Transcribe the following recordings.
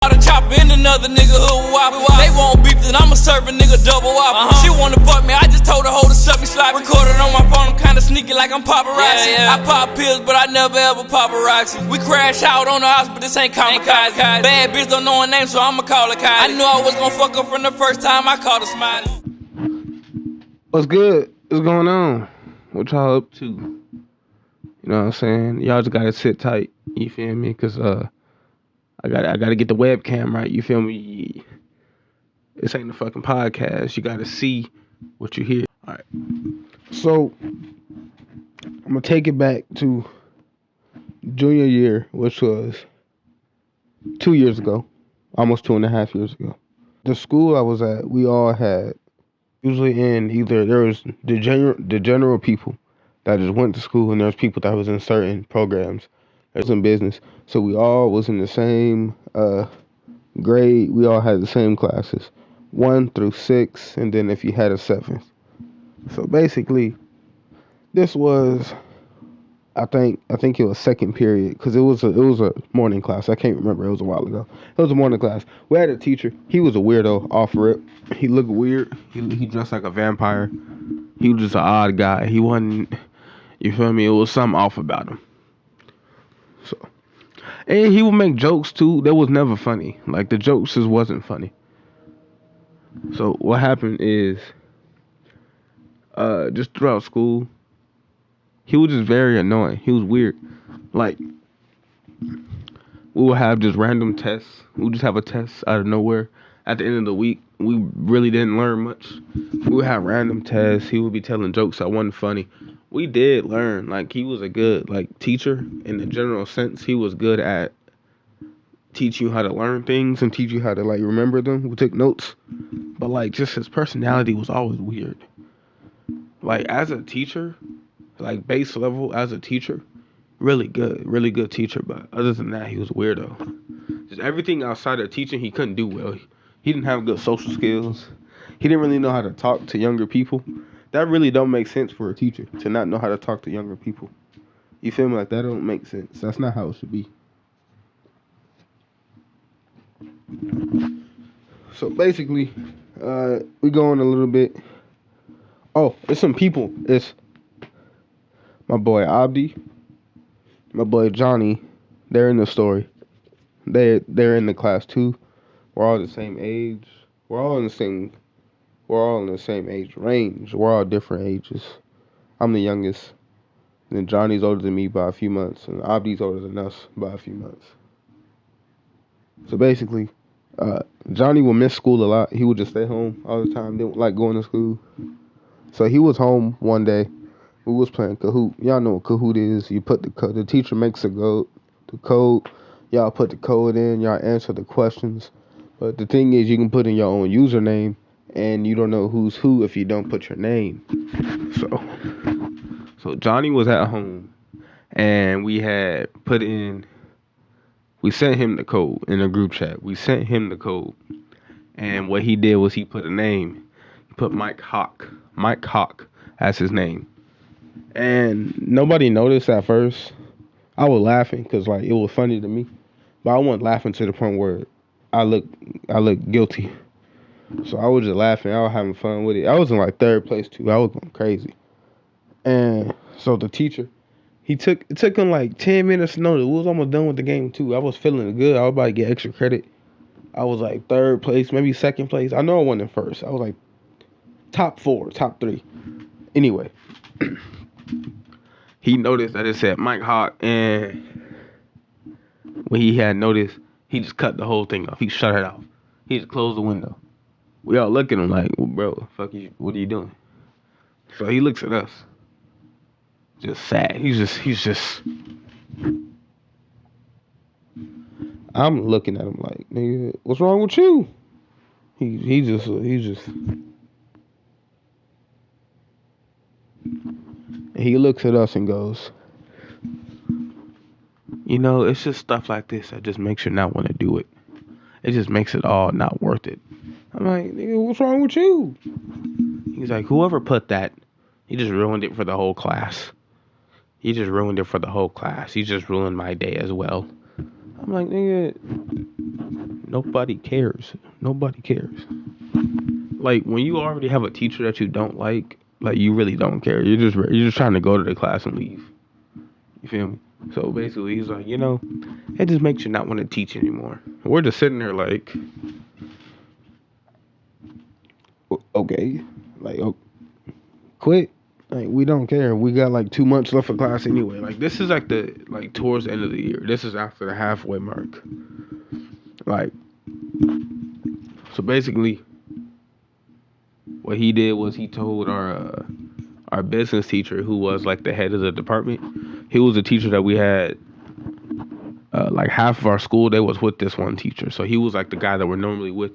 The chopper in another nigga hood wop. They won't beef, then I'ma serve a nigga double wop. She wanna fuck me, I just told her hold to suck me sloppy. Recorded on my phone, I'm kinda sneaky like I'm paparazzi. I pop pills, but I never ever paparazzi. We crash out on the house, but this ain't kamikaze. Bad bitch don't know her name, so I'ma call her Kylie. I knew I was gonna fuck her from the first time I called her Smiley. What's good? What's going on? What y'all up to? You know what I'm saying? Y'all just gotta sit tight. You feel me? Cause I gotta get the webcam right. You feel me? This ain't a fucking podcast. You gotta see what you hear. All right. So I'm gonna take it back to junior year, which was 2 years ago, almost 2.5 years ago. The school I was at, we all had usually in either there was the general people that just went to school, and there's people that was in certain programs. There's in business, so we all was in the same grade. We all had the same classes, 1 through 6, and then if you had a 7th. So basically, this was, I think it was second period, because it was a morning class. I can't remember. It was a while ago. It was a morning class. We had a teacher. He was a weirdo off rip. He looked weird. He dressed like a vampire. He was just an odd guy. He wasn't. You feel me? It was something off about him. So, and he would make jokes too. That was never funny. Like, the jokes just wasn't funny. So what happened is, just throughout school, he was just very annoying. He was weird. Like, we would have just random tests. We would just have a test out of nowhere. At the end of the week, we really didn't learn much. We would have random tests. He would be telling jokes that wasn't funny. We did learn. Like, he was a good, like, teacher in the general sense. He was good at teaching you how to learn things and teach you how to, like, remember them. We took notes. But, like, just his personality was always weird. Like, as a teacher, like, base level as a teacher, really good teacher. But other than that, he was a weirdo. Just everything outside of teaching, he couldn't do well. He didn't have good social skills. He didn't really know how to talk to younger people. That really don't make sense for a teacher, to not know how to talk to younger people. You feel me? Like, that don't make sense. That's not how it should be. So basically, we go on a little bit. Oh, it's some people. It's my boy Abdi, my boy Johnny. They're in the story. They're in the class too. We're all the same age. We're all in the same age range. We're all different ages. I'm the youngest. And then Johnny's older than me by a few months. And Abdi's older than us by a few months. So basically, Johnny would miss school a lot. He would just stay home all the time. Didn't like going to school. So he was home one day. We was playing Kahoot. Y'all know what Kahoot is. You put the teacher makes the code. Y'all put the code in. Y'all answer the questions. But the thing is, you can put in your own username, and you don't know who's who if you don't put your name. So Johnny was at home, and we sent him the code in a group chat. We sent him the code, and what he did was he put a name. He put Mike Hawk as his name, and nobody noticed at first. I was laughing because, like, it was funny to me, but I wasn't laughing to the point where I look guilty. So I was just laughing. I was having fun with it. I was in like third place too. I was going crazy. And so the teacher, it took him like 10 minutes to know that we was almost done with the game too. I was feeling good. I was about to get extra credit. I was like third place, maybe second place. I know I wasn't in first. I was like top 4, top 3. Anyway, he noticed that it said Mike Hawk, and when he had noticed, he just cut the whole thing off. He shut it off. He just closed the window. We all look at him like, well, bro, fuck you, what are you doing? So he looks at us, just sad. He's just. I'm looking at him like, nigga, what's wrong with you? He just. He looks at us and goes, you know, it's just stuff like this that just makes you not want to do it. It just makes it all not worth it. I'm like, nigga, what's wrong with you? He's like, whoever put that, he just ruined it for the whole class. He just ruined it for the whole class. He just ruined my day as well. I'm like, nigga, nobody cares. Nobody cares. Like when you already have a teacher that you don't like you really don't care. You're just trying to go to the class and leave. You feel me? So basically, he's like, it just makes you not want to teach anymore. We're just sitting there like, okay, like, quit. Like, we don't care. We got like 2 months left of class anyway. Like, this is like towards the end of the year. This is after the halfway mark. Like, so basically, what he did was he told our business teacher, who was like the head of the department. He was a teacher that we had. Like half of our school, they was with this one teacher. So he was like the guy that we're normally with.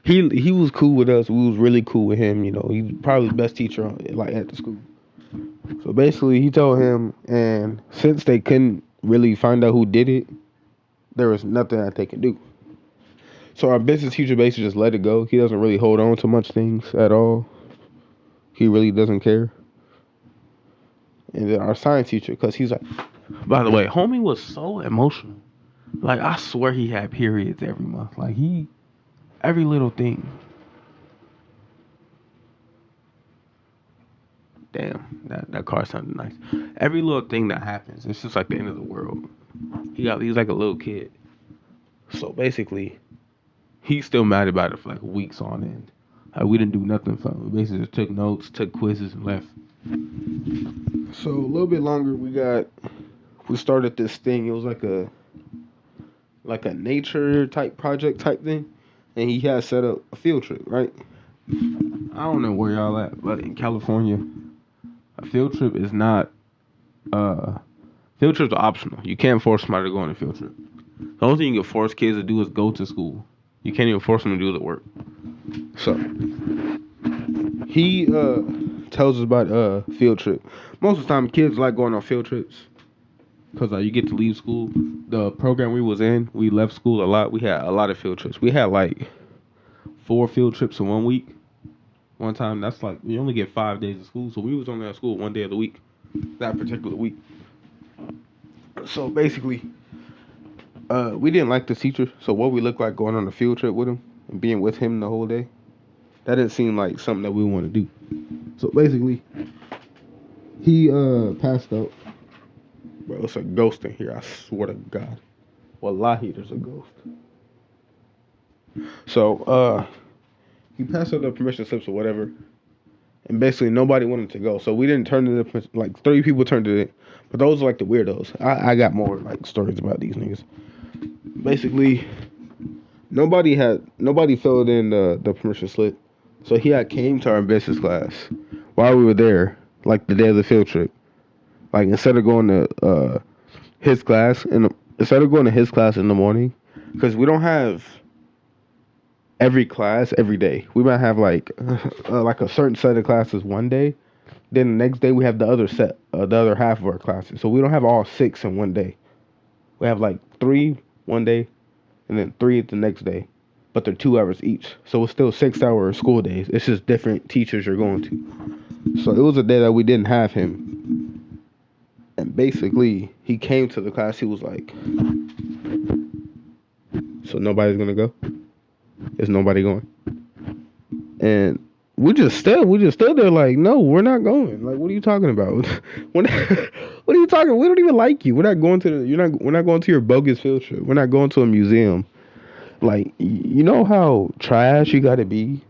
He was cool with us. We was really cool with him. He's probably the best teacher like at the school. So basically, he told him, and since they couldn't really find out who did it, there was nothing that they could do. So our business teacher basically just let it go. He doesn't really hold on to much things at all. He really doesn't care. And then our science teacher, because he's like, by the way, homie was so emotional. Like, I swear he had periods every month. Like, every little thing. Damn, that car sounded nice. Every little thing that happens, it's just like the end of the world. He's like a little kid. So basically, he's still mad about it for like weeks on end. Like, we didn't do nothing for him. We basically just took notes, took quizzes, and left. So a little bit longer, we started this thing. It was like a nature type project type thing, and he had set up a field trip, right? I don't know where y'all at, but in California, a field trip is not field trips are optional. You can't force somebody to go on a field trip. The only thing you can force kids to do is go to school. You can't even force them to do the work. So he tells us about a field trip. Most of the time, kids like going on field trips because you get to leave school. The program we was in, we left school a lot. We had a lot of field trips. We had like 4 field trips in 1 week. One time, that's like, we only get 5 days of school. So we was only at school 1 day of the week, that particular week. So basically, we didn't like the teacher. So what we looked like going on a field trip with him and being with him the whole day, that didn't seem like something that we want to do. So basically, he passed out. Bro, it's a ghost in here, I swear to God. Wallahi, there's a ghost. So, he passed out the permission slips or whatever. And basically, nobody wanted to go. So we didn't turn it in. Like, 30 people turned it in. But those are like the weirdos. I got more like stories about these niggas. Basically, nobody filled in the permission slip. So he came to our business class while we were there, like the day of the field trip. Like, instead of going to his class in the morning, because we don't have every class every day. We might have like a certain set of classes one day. Then the next day we have the other half of our classes. So we don't have all 6 in one day. We have like 3 one day, and then 3 the next day. But they're 2 hours each. So it's still 6-hour school days. It's just different teachers you're going to. So it was a day that we didn't have him. And basically, he came to the class. He was like, so nobody's going to go? Is nobody going? And we just stood there like, no, we're not going. Like, what are you talking about? What are you talking? We don't even like you. We're not going we're not going to your bogus field trip. We're not going to a museum. Like, you know how trash you got to be?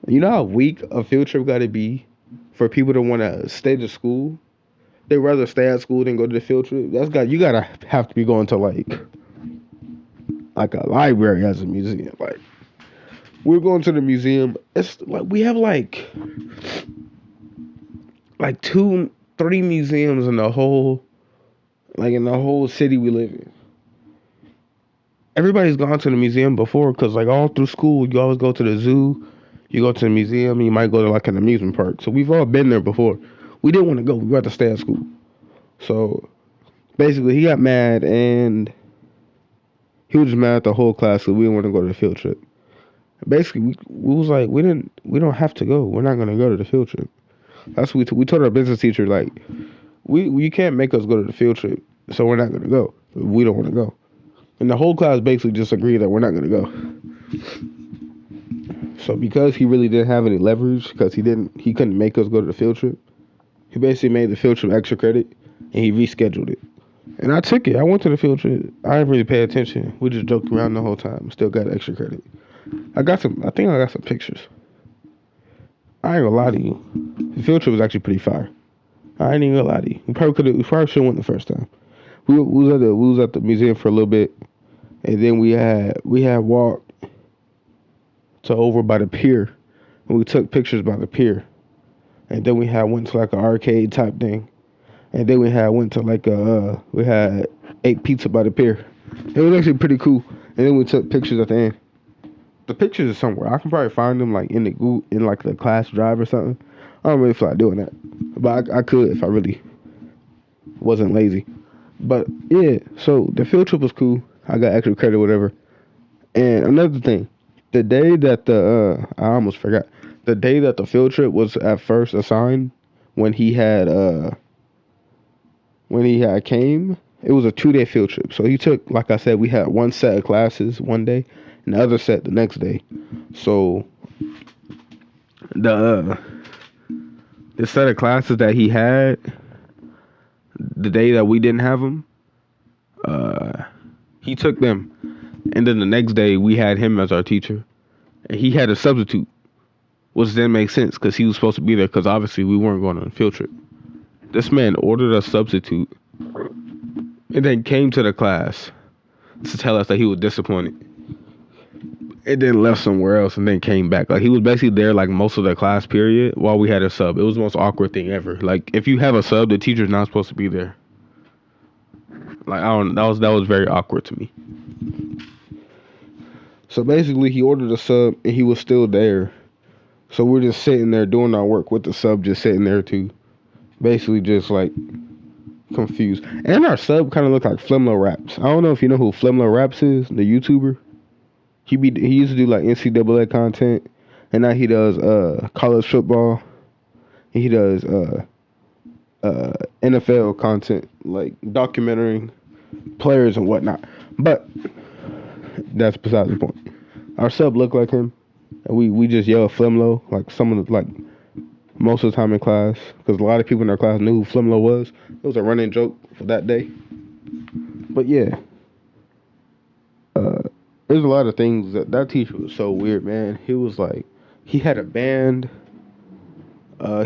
You know how weak a field trip got to be for people to want to stay to school? They'd rather stay at school than go to the field trip. You got to have to be going to like a library as a museum. Like, we're going to the museum. It's like we have like 2-3 museums in the whole city we live in. Everybody's gone to the museum before, because like all through school, you always go to the zoo, you go to the museum, and you might go to like an amusement park. So we've all been there before. We didn't want to go. We wanted to stay at school. So basically, he got mad, and he was just mad at the whole class because we didn't want to go to the field trip. Basically, we was like, we don't have to go. We're not gonna go to the field trip. That's what we told our business teacher, like, you can't make us go to the field trip, so we're not gonna go. We don't want to go. And the whole class basically just agreed that we're not gonna go. So because he really didn't have any leverage, because he couldn't make us go to the field trip, he basically made the field trip extra credit, and he rescheduled it. And I took it. I went to the field trip. I didn't really pay attention. We just joked around the whole time. Still got extra credit. I think I got some pictures. I ain't gonna lie to you. The field trip was actually pretty fire. I ain't even gonna lie to you. We probably should have went the first time. We was at the museum for a little bit, and then we had walked to over by the pier, and we took pictures by the pier, and then we went to like an arcade type thing, and then we went to like we had ate pizza by the pier. It was actually pretty cool, and then we took pictures at the end. The pictures are somewhere. I can probably find them like in like the class drive or something. I don't really feel like doing that, but I could if I really wasn't lazy. But yeah, so the field trip was cool. I got extra credit, whatever. And another thing, the day that I almost forgot. The day that the field trip was at first assigned, when he had came, it was a 2-day field trip. So he took, like I said, we had one set of classes one day, and the other set the next day. So the set of classes that he had the day that we didn't have them, he took them, and then the next day we had him as our teacher, and he had a substitute, which then makes sense because he was supposed to be there because obviously we weren't going on a field trip. This man ordered a substitute and then came to the class to tell us that he was disappointed, and then left somewhere else and then came back. Like, he was basically there like most of the class period while we had a sub. It was the most awkward thing ever. Like, if you have a sub, the teacher's not supposed to be there. Like, that was very awkward to me. So basically he ordered a sub and he was still there. So we're just sitting there doing our work with the sub just sitting there too. Basically just like confused. And our sub kind of looked like Flemlo Raps. I don't know if you know who Flemlo Raps is, the YouTuber. He used to do like NCAA content, and now he does college football. He does NFL content, like documenting players and whatnot. But that's beside the point. Our sub looked like him, and we just yell Flemlo like most of the time in class, because a lot of people in our class knew who Flemlo was. It was a running joke for that day. But yeah. There's a lot of things that teacher was so weird, man. He was like, he had a band.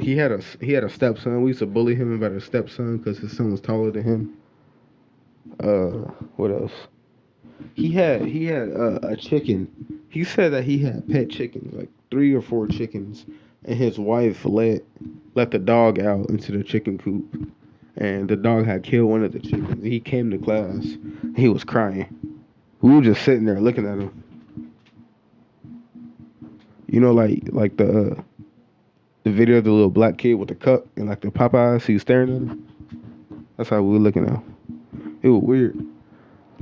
He had a stepson. We used to bully him about his stepson because his son was taller than him. What else? He had a chicken. He said that he had pet chickens, like 3 or 4 chickens, and his wife let the dog out into the chicken coop, and the dog had killed one of the chickens. He came to class. And he was crying. We were just sitting there looking at him. You know, like the video of the little black kid with the cup and like the Popeyes, he was staring at him. That's how we were looking at him. It was weird.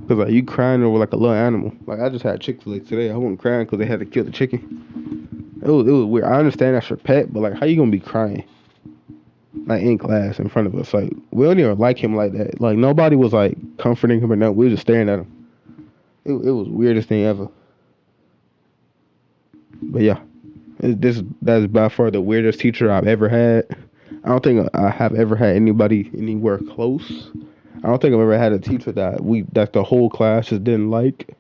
Cause like you crying over like a little animal. Like I just had Chick-fil-A today. I wasn't crying because they had to kill the chicken. It was weird. I understand that's your pet, but like how you gonna be crying? Like in class in front of us. Like we don't even like him like that. Like nobody was like comforting him or nothing. We were just staring at him. It was the weirdest thing ever. But yeah, that's by far the weirdest teacher I've ever had. I don't think I have ever had anybody anywhere close. I don't think I've ever had a teacher that the whole class just didn't like.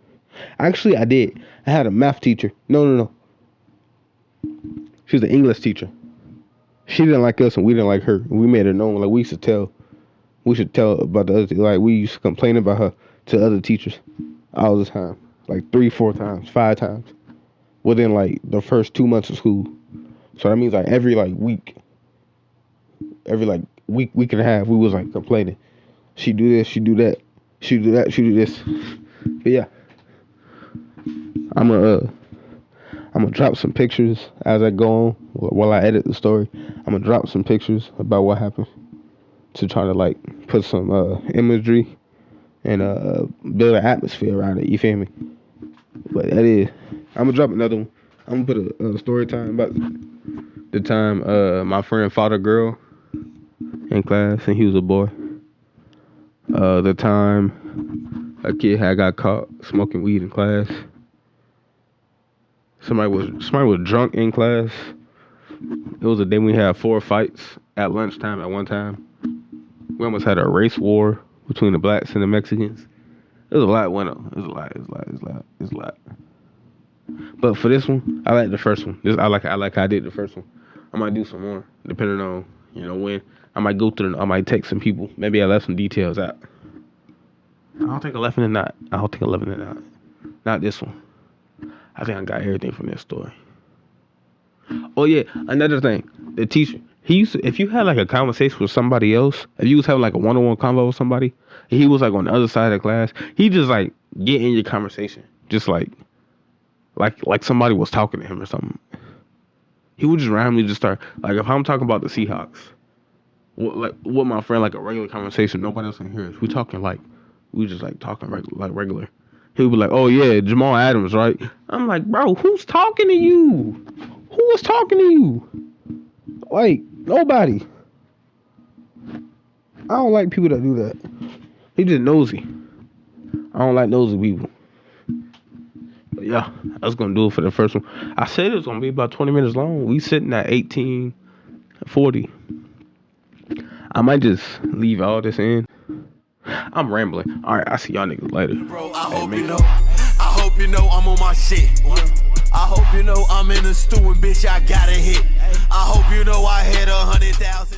Actually, I did. I had a math teacher. No. She was an English teacher. She didn't like us and we didn't like her. We made her known. Like we should tell about the other. Like we used to complain about her to other teachers all the time, like 3, 4 times, 5 times, within like the first 2 months of school. So that means like every week and a half, we was like complaining. She do this, she do that, she do that, she do this. But yeah, I'm gonna drop some pictures as I go on while I edit the story. I'm gonna drop some pictures about what happened to try to like put some imagery and build an atmosphere around it. You feel me? But that is, I'm gonna drop another one. I'm gonna put a story time about the time my friend fought a girl in class and he was a boy. The time a kid had got caught smoking weed in class. Somebody was drunk in class. It was a day we had 4 fights at lunchtime at one time. We almost had a race war between the blacks and the Mexicans. It was a lot went on. It was a lot. But for this one, I like the first one. I like how I did the first one. I might do some more, depending on, when. I might go through I might text some people. Maybe I left some details out. I don't think I left it not. Not this one. I think I got everything from this story. Oh yeah, another thing. The teacher, if you had like a conversation with somebody else, if you was having like a one-on-one convo with somebody, and he was like on the other side of the class, he just like get in your conversation. Just like somebody was talking to him or something. He would just randomly just start, like if I'm talking about the Seahawks, with my friend, like a regular conversation, nobody else can hear us. We just like talking regular. He would be like, oh yeah, Jamal Adams, right? I'm like, bro, who's talking to you? Who was talking to you? Like, nobody. I don't like people that do that. He just nosy. I don't like nosy people. But yeah, that's gonna do it for the first one. I said it was gonna be about 20 minutes long. We sitting at 18:40. I might just leave all this in. I'm rambling. All right, I see y'all niggas later. Bro, I hope you know I'm on my shit. I hope you know I'm in the stew and bitch, I got a hit. I hope you know I had 100,000.